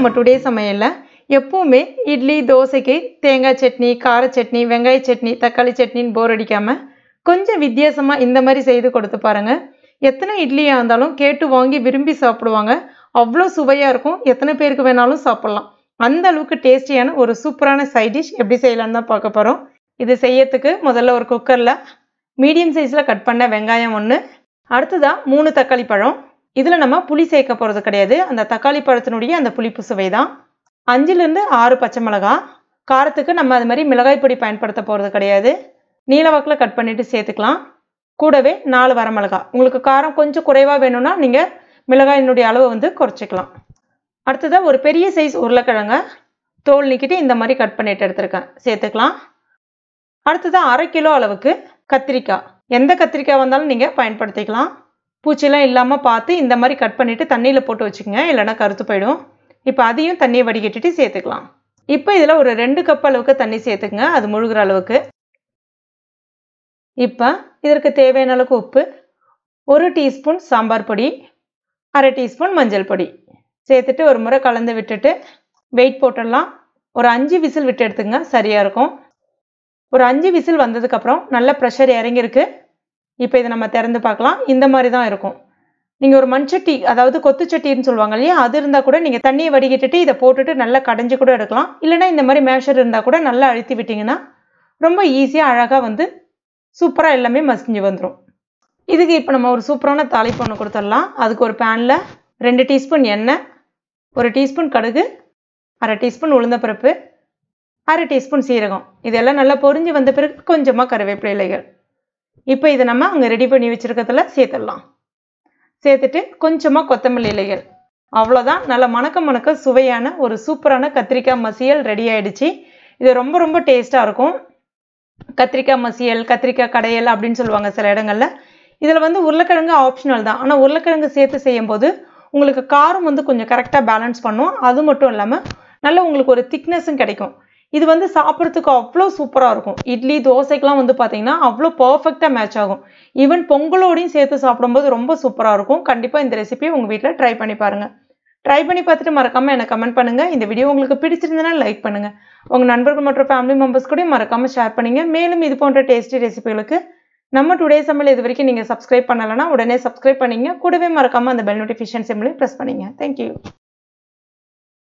நம்ம டுடே சமையல்ல எப்பவுமே இட்லி தோசைக்கு தேங்காய் சட்னி கார சட்னி வெங்காய சட்னி தக்காளி சட்னின்னு போர் அடிக்காம கொஞ்சம் வித்தியாசமா இந்த மாதிரி செய்து கொடுத்து பாருங்க. எத்தனை இட்லியா இருந்தாலும் கேட்டு வாங்கி விரும்பி சாப்பிடுவாங்க. அவ்வளோ சுவையா இருக்கும். எத்தனை பேருக்கு வேணாலும் சாப்பிடலாம். அந்த அளவுக்கு டேஸ்டியான ஒரு சூப்பரான சைட் டிஷ் எப்படி செய்யலாம்னு தான் பார்க்க போறோம். இது செய்யறதுக்கு முதல்ல ஒரு குக்கர்ல மீடியம் சைஸ்ல கட் பண்ண வெங்காயம் 1, அடுத்ததா 3 தக்காளி பழம். இதுல நம்ம புளி சேர்க்க போறது கிடையாது. அந்த தக்காளி பழத்தினுடைய அந்த புளிப்பு சுவை தான். 5லிருந்து 6 பச்சை மிளகாய். காரத்துக்கு நம்ம அது மாதிரி மிளகாய் பொடி பயன்படுத்த போறது கிடையாது. நீளவாக்கில் கட் பண்ணிட்டு சேர்த்துக்கலாம். கூடவே 4 வரமிளகாய். உங்களுக்கு காரம் கொஞ்சம் குறைவா வேணும்னா நீங்க மிளகாயினுடைய அளவை வந்து குறைச்சிக்கலாம். அடுத்ததா ஒரு பெரிய சைஸ் உருளைக்கிழங்க தோல் நீக்கிட்டு இந்த மாதிரி கட் பண்ணிட்டு எடுத்திருக்கேன், சேர்த்துக்கலாம். அடுத்ததா 1/2 கிலோ அளவுக்கு கத்திரிக்காய். எந்த கத்திரிக்காய் வந்தாலும் நீங்க பயன்படுத்திக்கலாம். பூச்சிலாம் இல்லாம பார்த்து இந்த மாதிரி கட் பண்ணிட்டு தண்ணியில போட்டு வச்சுக்கோங்க, இல்லைன்னா கருத்து போயிடும். இப்போ அதையும் தண்ணியை வடிகட்டிட்டு சேர்த்துக்கலாம். இப்போ இதில் ஒரு 2 கப் அளவுக்கு தண்ணி சேர்த்துக்குங்க, அது முழுகிற அளவுக்கு. இப்போ இதற்கு தேவையான அளவுக்கு உப்பு, 1 டீஸ்பூன் சாம்பார் பொடி, 1/2 டீஸ்பூன் மஞ்சள் பொடி சேர்த்துட்டு ஒரு முறை கலந்து விட்டுட்டு வெயிட் போட்டுடலாம். ஒரு 5 விசில் விட்டு எடுத்துங்க, சரியா இருக்கும். ஒரு 5 விசில் வந்ததுக்கப்புறம் நல்ல ப்ரெஷர் இறங்கியிருக்கு. இப்போ இதை நம்ம திறந்து பார்க்கலாம். இந்த மாதிரி தான் இருக்கும். நீங்கள் ஒரு மண்சட்டி, அதாவது கொத்து சட்டின்னு சொல்லுவாங்க இல்லையா, அது இருந்தால் கூட நீங்கள் தண்ணியை வடிகட்டிட்டு இதை போட்டுட்டு நல்லா கடைஞ்சி கூட எடுக்கலாம். இல்லைனா இந்த மாதிரி மேஷர் இருந்தால் கூட நல்லா அழுத்தி விட்டிங்கன்னா ரொம்ப ஈஸியாக அழகாக வந்து சூப்பராக எல்லாமே மசிஞ்சு வந்துடும். இதுக்கு இப்போ நம்ம ஒரு சூப்பரான தாளிப்பு ஒன்று கொடுத்துடலாம். அதுக்கு ஒரு பேனில் 2 டீஸ்பூன் எண்ணெய், 1 டீஸ்பூன் கடுகு, 1/2 டீஸ்பூன் உளுந்தப்பருப்பு, 1/2 டீஸ்பூன் சீரகம். இதெல்லாம் நல்லா பொரிஞ்சு வந்த பிறகு கொஞ்சமாக கருவேப்பிலை இலைகள். இப்போ இதை நம்ம அங்கே ரெடி பண்ணி வச்சுருக்கிறதுல சேர்த்துடலாம். சேர்த்துட்டு கொஞ்சமாக கொத்தமல்லி இலைகள். அவ்வளோதான். நல்ல மணக்க சுவையான ஒரு சூப்பரான கத்திரிக்காய் மசியல் ரெடி ஆகிடுச்சு. இது ரொம்ப ரொம்ப டேஸ்ட்டாக இருக்கும். கத்திரிக்காய் மசியல், கத்திரிக்காய் கடayal அப்படின்னு சொல்லுவாங்க சில இடங்களில். இதில் வந்து உருளைக்கிழங்கு ஆப்ஷனல் தான். ஆனால் உருளைக்கிழங்கு சேர்த்து செய்யும்போது உங்களுக்கு காரம் வந்து கொஞ்சம் கரெக்டாக பேலன்ஸ் பண்ணும். அது மட்டும் இல்லாமல் நல்ல உங்களுக்கு ஒரு திக்னஸும் கிடைக்கும். இது வந்து சாப்பிட்றதுக்கு அவ்வளோ சூப்பராக இருக்கும். இட்லி தோசைக்கெலாம் வந்து பார்த்தீங்கன்னா அவ்வளோ பர்ஃபெக்டாக மேட்ச் ஆகும். ஈவன் பொங்கலோடையும் சேர்த்து சாப்பிடும்போது ரொம்ப சூப்பராக இருக்கும். கண்டிப்பாக இந்த ரெசிபியை உங்கள் வீட்டில் ட்ரை பண்ணி பாருங்கள். ட்ரை பண்ணி பார்த்துட்டு மறக்காமல் எனக்கு கமெண்ட் பண்ணுங்கள். இந்த வீடியோ உங்களுக்கு பிடிச்சிருந்ததுன்னா லைக் பண்ணுங்கள். உங்கள் நண்பர்கள் மற்றும் ஃபேமிலி மெம்பர்ஸ் கூட மறக்காமல் ஷேர் பண்ணுங்கள். மேலும் இது போன்ற டேஸ்டி ரெசிபிகளுக்கு நம்ம டுடே சமையல் இது வரைக்கும் நீங்கள் சப்ஸ்கிரைப் பண்ணலைன்னா உடனே சப்ஸ்கிரைப் பண்ணிங்க. கூடவே மறக்காமல் அந்த பெல் நோட்டிஃபிகேஷன் சிம்பிளையும் ப்ரெஸ் பண்ணிங்க. தேங்க்யூ.